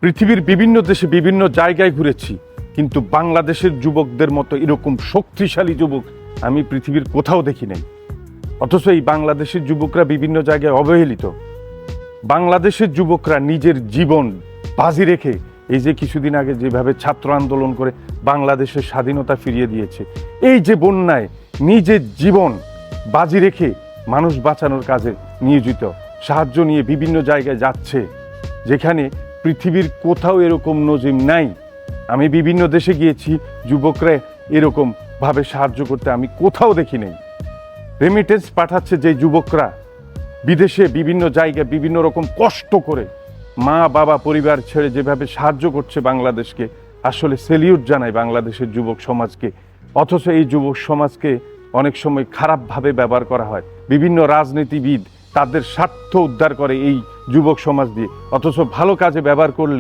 পৃথিবীর বিভিন্ন দেশে বিভিন্ন জায়গায় ঘুরেছি, কিন্তু বাংলাদেশের যুবকদের মতো এরকম শক্তিশালী যুবক আমি পৃথিবীর কোথাও দেখি নাই। অথচ এই বাংলাদেশের যুবকরা বিভিন্ন জায়গায় অবহেলিত। বাংলাদেশের যুবকরা নিজের জীবন বাজি রেখে এই যে কিছুদিন আগে যেভাবে ছাত্র আন্দোলন করে বাংলাদেশের স্বাধীনতা ফিরিয়ে দিয়েছে, এই যে বন্যায় নিজের জীবন বাজি রেখে মানুষ বাঁচানোর কাজে নিয়োজিত, সাহায্য নিয়ে বিভিন্ন জায়গায় যাচ্ছে, যেখানে পৃথিবীর কোথাও এরকম নজির নাই। আমি বিভিন্ন দেশে গিয়েছি, যুবকরা এরকম ভাবে সাহায্য করতে আমি কোথাও দেখি নাই। রেমিটেন্স পাঠাচ্ছে যে যুবকরা বিদেশে বিভিন্ন জায়গায় বিভিন্ন রকম কষ্ট করে মা বাবা পরিবার ছেড়ে যেভাবে সাহায্য করছে বাংলাদেশকে, আসলে সেলিউট জানাই বাংলাদেশের যুবক সমাজকে। অথচ এই যুবক সমাজকে অনেক সময় খারাপভাবে ব্যবহার করা হয়। বিভিন্ন রাজনীতিবিদ তাদের স্বার্থ উদ্ধার করে এই যুবক সমাজ দিয়ে, অথচ ভালো কাজে ব্যবহার করলে